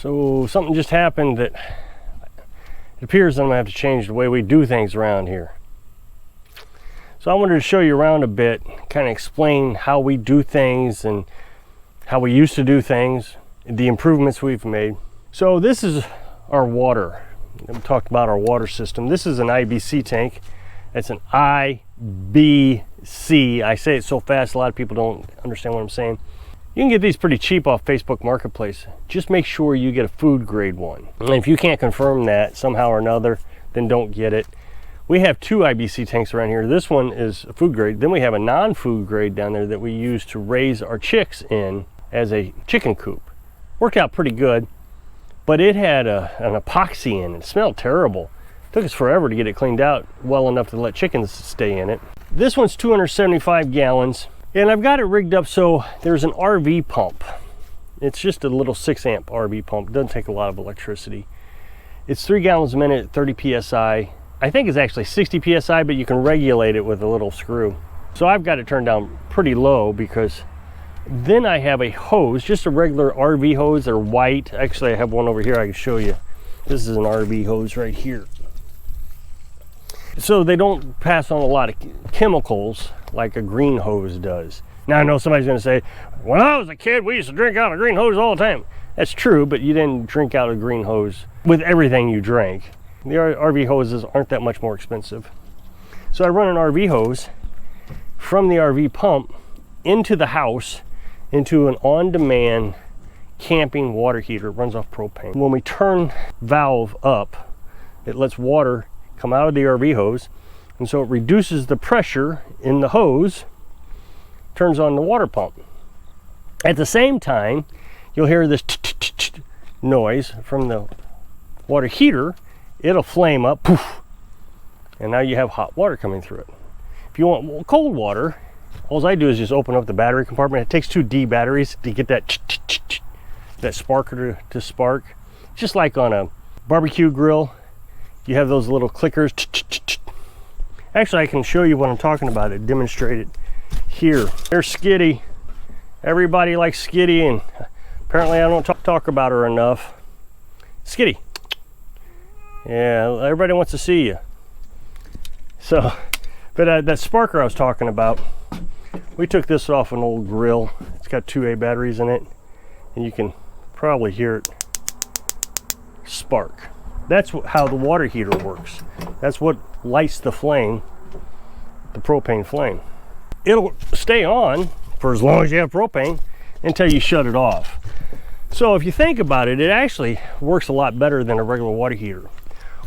So something just happened that it appears that I'm gonna have to change the way we do things around here. So I wanted to show you around a bit, kind of explain how we do things and how we used to do things, the improvements we've made. So this is our water. We talked about our water system. This is an IBC tank. It's an IBC. I say it so fast a lot of people don't understand what I'm saying. You can get these pretty cheap off Facebook Marketplace. Just make sure you get a food grade one. And if you can't confirm that somehow or another, then don't get it. We have two IBC tanks around here. This one is a food grade. Then we have a non-food grade down there that we use to raise our chicks in as a chicken coop. Worked out pretty good, but it had an epoxy in it. It smelled terrible. It took us forever to get it cleaned out well enough to let chickens stay in it. This one's 275 gallons. And I've got it rigged up so there's an RV pump. It's just a little 6 amp RV pump. It doesn't take a lot of electricity. It's 3 gallons a minute, 30 PSI. I think it's actually 60 PSI, but you can regulate it with a little screw. So I've got it turned down pretty low because then I have a hose, just a regular RV hose. They're white. Actually, I have one over here I can show you. This is an RV hose right here. So they don't pass on a lot of chemicals like a green hose does. Now I know somebody's going to say, when I was a kid we used to drink out of green hose all the time. That's true, but you didn't drink out of green hose with everything you drank. The RV hoses aren't that much more expensive. So I run an RV hose from the RV pump into the house into an on-demand camping water heater. It runs off propane. When we turn valve up, it lets water come out of the RV hose, and so it reduces the pressure in the hose, turns on the water pump. At the same time, you'll hear this noise from the water heater. It'll flame up, poof, and now you have hot water coming through it. If you want cold water, all I do is just open up the battery compartment. It takes 2 D batteries to get that sparker to spark. Just like on a barbecue grill, you have those little clickers. Actually, I can show you what I'm talking about. It demonstrated here. There's Skitty. Everybody likes Skitty, and apparently I don't talk about her enough. Skitty. Yeah, everybody wants to see you. So, but that sparker I was talking about, we took this off an old grill. It's got 2A batteries in it, and you can probably hear it spark. That's how the water heater works. That's what lights the flame, the propane flame. It'll stay on for as long as you have propane until you shut it off. So if you think about it, it actually works a lot better than a regular water heater.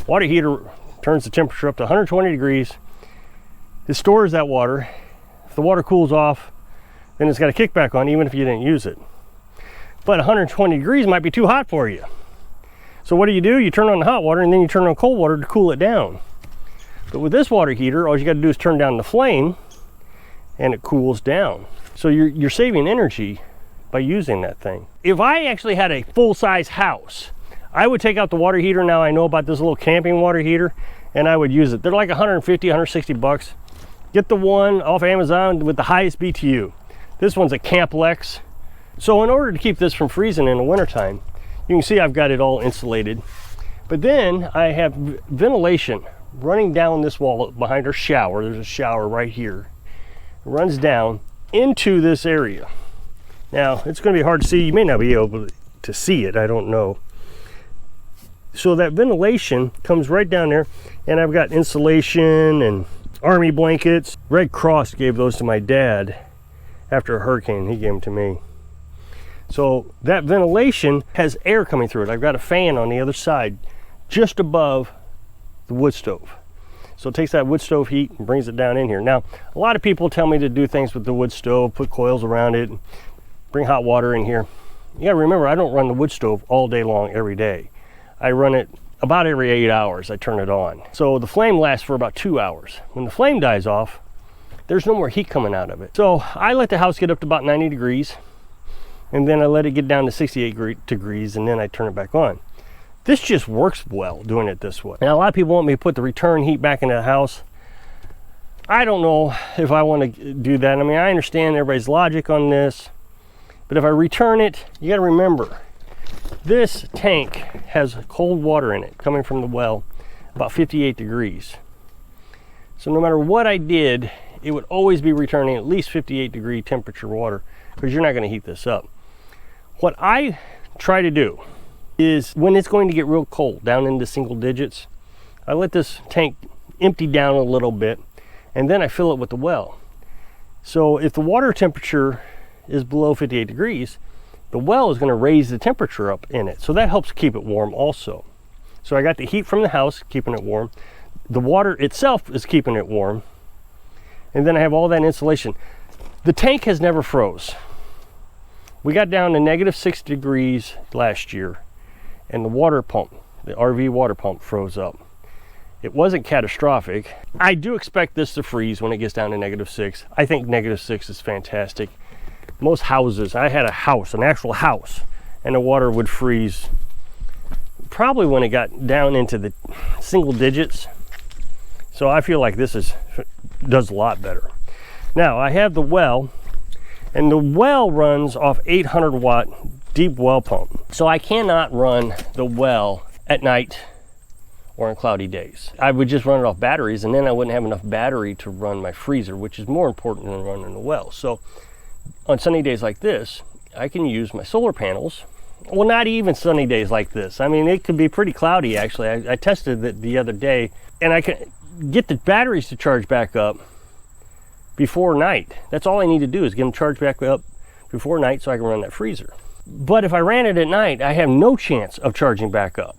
Water heater turns the temperature up to 120 degrees. It stores that water. If the water cools off, then it's got a kickback on even if you didn't use it. But 120 degrees might be too hot for you. So what do? You turn on the hot water and then you turn on cold water to cool it down. But with this water heater, all you got to do is turn down the flame and it cools down. So you're saving energy by using that thing. If I actually had a full-size house, I would take out the water heater. Now I know about this little camping water heater, and I would use it. They're like 150, 160 bucks. Get the one off Amazon with the highest BTU. This one's a Camplex. So in order to keep this from freezing in the wintertime, you can see I've got it all insulated. But then I have ventilation running down this wall behind our shower. There's a shower right here. It runs down into this area. Now, it's going to be hard to see. You may not be able to see it. I don't know. So that ventilation comes right down there, and I've got insulation and army blankets. Red Cross gave those to my dad after a hurricane. He gave them to me. So that ventilation has air coming through it. I've got a fan on the other side, just above the wood stove. So it takes that wood stove heat and brings it down in here. Now, a lot of people tell me to do things with the wood stove, put coils around it, bring hot water in here. You gotta remember, I don't run the wood stove all day long every day. I run it about every 8 hours, I turn it on. So the flame lasts for about 2 hours. When the flame dies off, there's no more heat coming out of it. So I let the house get up to about 90 degrees, and then I let it get down to 68 degrees, and then I turn it back on. This just works well doing it this way. Now, a lot of people want me to put the return heat back into the house. I don't know if I want to do that. I understand everybody's logic on this, but if I return it, you got to remember, This tank has cold water in it coming from the well, about 58 degrees. So no matter what I did, it would always be returning at least 58 degree temperature water, because you're not going to heat this up. What I try to do is, when it's going to get real cold, down into single digits, I let this tank empty down a little bit, and then I fill it with the well. So if the water temperature is below 58 degrees, the well is going to raise the temperature up in it. So that helps keep it warm also. So I got the heat from the house keeping it warm. The water itself is keeping it warm. And then I have all that insulation. The tank has never froze. We got down to -6 degrees last year, and the water pump, the RV water pump, froze up. It wasn't catastrophic. I do expect this to freeze when it gets down to -6. I think -6 is fantastic. Most houses, I had a house, an actual house, and the water would freeze probably when it got down into the single digits. So I feel like this does a lot better. Now I have the well, and the well runs off 800 watt deep well pump. So I cannot run the well at night or on cloudy days. I would just run it off batteries, and then I wouldn't have enough battery to run my freezer, which is more important than running the well. So on sunny days like this, I can use my solar panels. Well, not even sunny days like this. I mean, it could be pretty cloudy actually. I tested it the other day, and I can get the batteries to charge back up before night. That's all I need to do, is get them charged back up before night so I can run that freezer. But if I ran it at night, I have no chance of charging back up.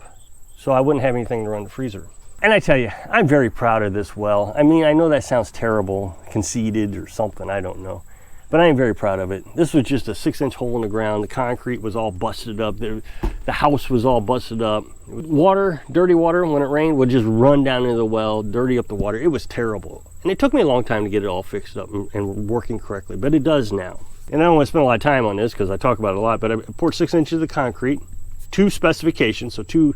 So I wouldn't have anything to run the freezer. And I tell you, I'm very proud of this well. I mean, I know that sounds terrible, conceited or something, I don't know. But I am very proud of it. This was just a 6-inch hole in the ground. The concrete was all busted up. The house was all busted up. Water, dirty water, when it rained, would just run down into the well, dirty up the water. It was terrible. And it took me a long time to get it all fixed up and working correctly, but it does now. And I don't want to spend a lot of time on this because I talk about it a lot, but I poured 6 inches of concrete, 2 specifications, so 2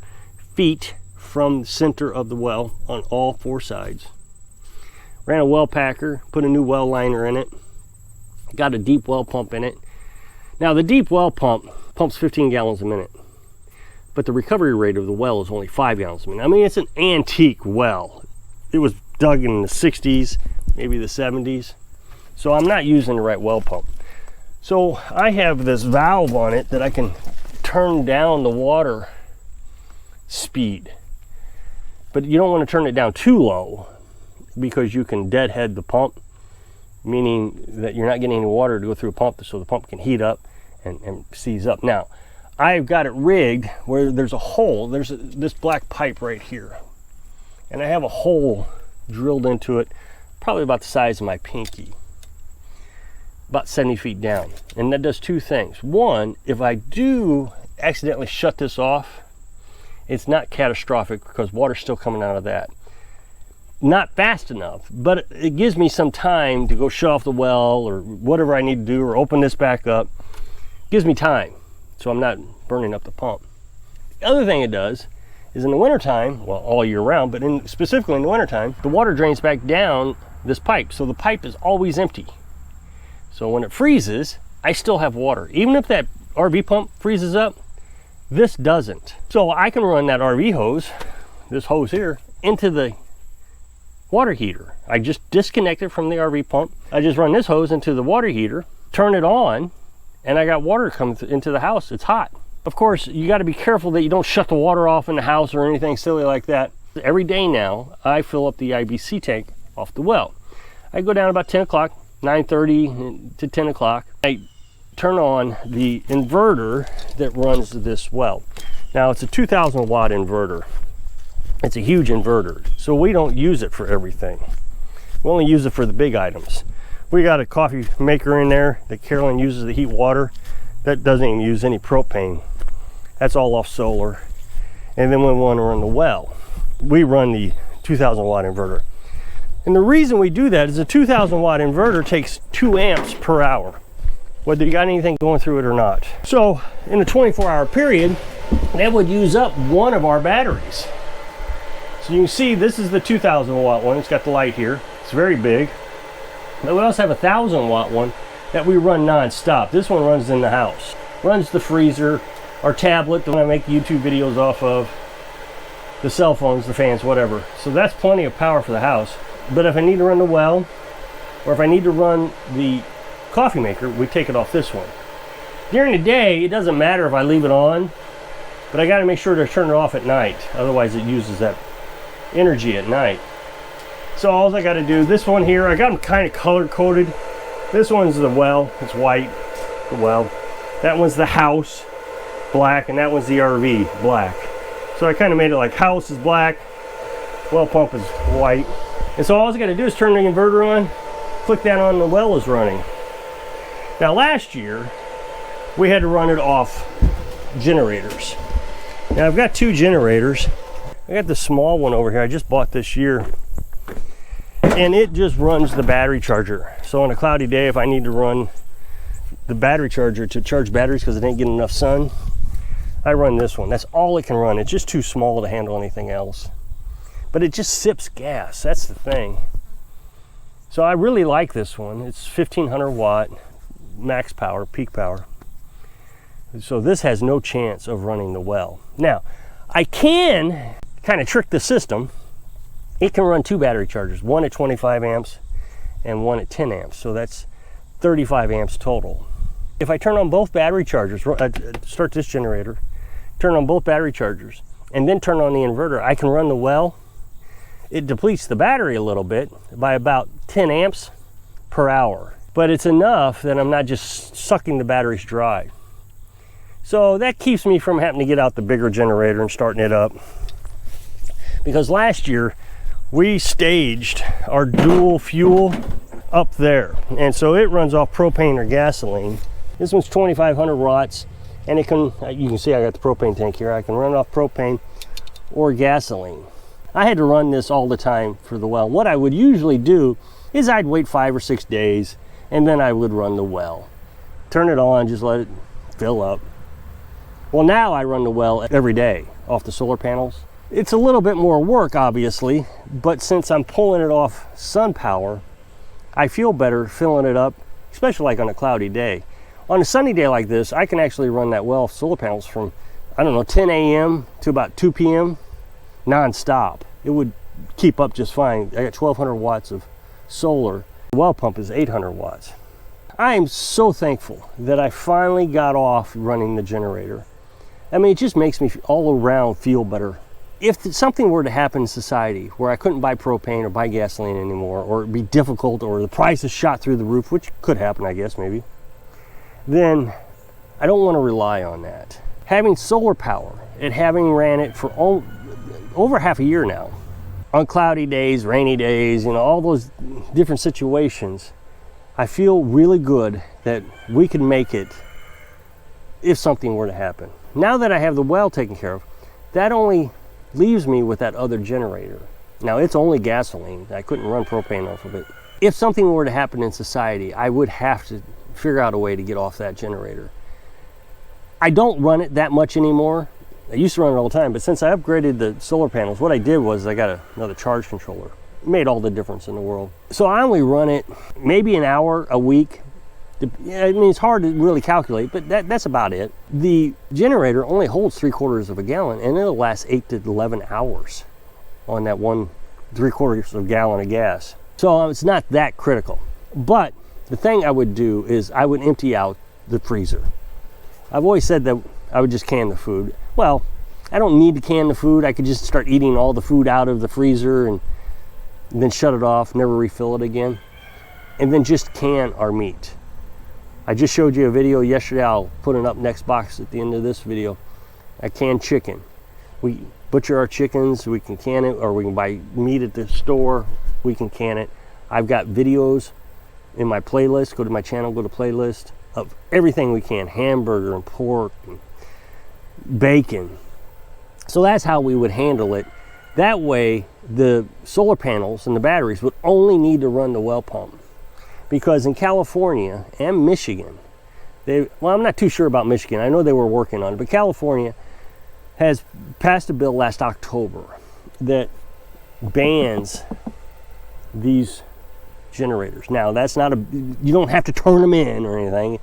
feet from the center of the well on all 4 sides. Ran a well packer, put a new well liner in it, got a deep well pump in it. Now the deep well pump pumps 15 gallons a minute, but the recovery rate of the well is only 5 gallons a minute. I mean, it's an antique well. It was dug in the 60s, maybe the 70s. So I'm not using the right well pump. So I have this valve on it that I can turn down the water speed, but you don't want to turn it down too low because you can deadhead the pump, meaning that you're not getting any water to go through a pump so the pump can heat up and seize up. Now I've got it rigged where there's a hole, there's this black pipe right here, and I have a hole drilled into it probably about the size of my pinky, about 70 feet down. And that does 2 things. One, if I do accidentally shut this off, it's not catastrophic because water's still coming out of that. Not fast enough, but it gives me some time to go shut off the well or whatever I need to do, or open this back up. Gives me time, so I'm not burning up the pump. The other thing it does is in the wintertime, well, all year round, but specifically in the wintertime, the water drains back down this pipe, so the pipe is always empty. So when it freezes, I still have water. Even if that RV pump freezes up, this doesn't. So I can run that RV hose, this hose here, into the water heater. I just disconnect it from the RV pump. I just run this hose into the water heater, turn it on, and I got water coming into the house. It's hot. Of course, you got to be careful that you don't shut the water off in the house or anything silly like that. Every day now, I fill up the IBC tank off the well. I go down about 10 o'clock, 9:30 to 10 o'clock. I turn on the inverter that runs this well. Now it's a 2,000 watt inverter. It's a huge inverter, so we don't use it for everything. We only use it for the big items. We got a coffee maker in there that Carolyn uses to heat water. That doesn't even use any propane. That's all off solar. And then when we want to run the well, we run the 2,000 watt inverter. And the reason we do that is a 2,000 watt inverter takes 2 amps per hour, whether you got anything going through it or not. So in a 24-hour period, that would use up one of our batteries. So you can see this is the 2,000 watt one. It's got the light here. It's very big. But we also have a 1,000 watt one that we run non-stop. This one runs in the house. Runs the freezer, our tablet that I make YouTube videos off of, the cell phones, the fans, whatever. So that's plenty of power for the house. But if I need to run the well, or if I need to run the coffee maker, we take it off this one. During the day, it doesn't matter if I leave it on, but I got to make sure to turn it off at night. Otherwise, it uses that energy at night. So all I got to do, this one here, I got them kind of color coded. This one's the well, it's white, the well. That one's the house, black, and that one's the RV, black. So I kind of made it like house is black, well pump is white. And so all I got to do is turn the inverter on, click that on, the well is running. Now last year, we had to run it off generators. Now I've got two generators. I got the small one over here, I just bought this year. And it just runs the battery charger. So on a cloudy day, if I need to run the battery charger to charge batteries because it ain't getting enough sun, I run this one. That's all it can run. It's just too small to handle anything else. But it just sips gas, that's the thing. So I really like this one. It's 1500 watt, max power, peak power. So this has no chance of running the well. Now, I can kind of trick the system. It can run two battery chargers, one at 25 amps and one at 10 amps. So that's 35 amps total. If I turn on both battery chargers, start this generator, turn on both battery chargers, and then turn on the inverter, I can run the well. It depletes the battery a little bit by about 10 amps per hour. But it's enough that I'm not just sucking the batteries dry. So that keeps me from having to get out the bigger generator and starting it up. Because last year, we staged our dual fuel up there. And so it runs off propane or gasoline. This one's 2500 watts, and it can, you can see I got the propane tank here. I can run off propane or gasoline. I had to run this all the time for the well. What I would usually do is I'd wait 5 or 6 days, and then I would run the well. Turn it on, just let it fill up. Well, now I run the well every day off the solar panels. It's a little bit more work, obviously, but since I'm pulling it off sun power, I feel better filling it up, especially like on a cloudy day. On a sunny day like this, I can actually run that well off solar panels from, I don't know, 10 a.m. to about 2 p.m. non-stop. It would keep up just fine. I got 1200 watts of solar. The well pump is 800 watts. I am so thankful that I finally got off running the generator. I mean, it just makes me all around feel better. If something were to happen in society where I couldn't buy propane or buy gasoline anymore, or it'd be difficult, or the prices shot through the roof, which could happen, I guess, maybe, then I don't want to rely on that. Having solar power and having ran it for over half a year now, on cloudy days, rainy days, you know, all those different situations, I feel really good that we can make it if something were to happen. Now that I have the well taken care of, that only leaves me with that other generator. Now it's only gasoline. I couldn't run propane off of it. If something were to happen in society, I would have to figure out a way to get off that generator. I don't run it that much anymore. I used to run it all the time, but since I upgraded the solar panels, what I did was I got another charge controller. It made all the difference in the world. So I only run it maybe an hour a week. I mean, it's hard to really calculate, but that's about it. The generator only holds 3/4 of a gallon, and it'll last 8 to 11 hours on that 3/4 of a gallon of gas. So it's not that critical. But the thing I would do is I would empty out the freezer. I've always said that I would just can the food. Well, I don't need to can the food. I could just start eating all the food out of the freezer and then shut it off, never refill it again, and then just can our meat. I just showed you a video yesterday. I'll put it up next box at the end of this video. I can chicken. We butcher our chickens, we can can it, or we can buy meat at the store, we can can it. I've got videos in my playlist. Go to my channel, go to playlist of everything we can, hamburger and pork and bacon. So that's how we would handle it. That way, the solar panels and the batteries would only need to run the well pump. Because in California and Michigan, well, I'm not too sure about Michigan. I know they were working on it, but California has passed a bill last October that bans these generators. Now, that's not you don't have to turn them in or anything,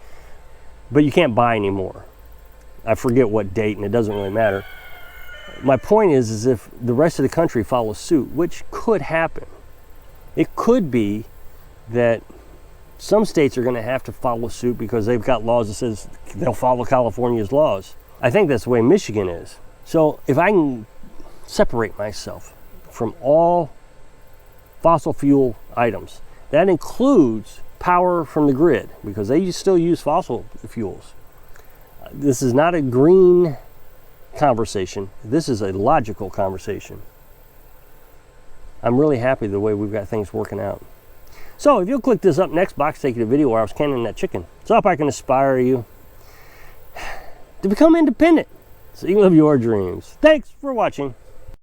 but you can't buy anymore. I forget what date, and it doesn't really matter. My point is if the rest of the country follows suit, which could happen, it could be that some states are going to have to follow suit because they've got laws that says they'll follow California's laws. I think that's the way Michigan is. So if I can separate myself from all fossil fuel items, that includes power from the grid, because they still use fossil fuels. This is not a green conversation. This is a logical conversation. I'm really happy the way we've got things working out. So if you'll click this up next box, take you to a video where I was canning that chicken. So I hope I can inspire you to become independent so you can live your dreams. Thanks for watching.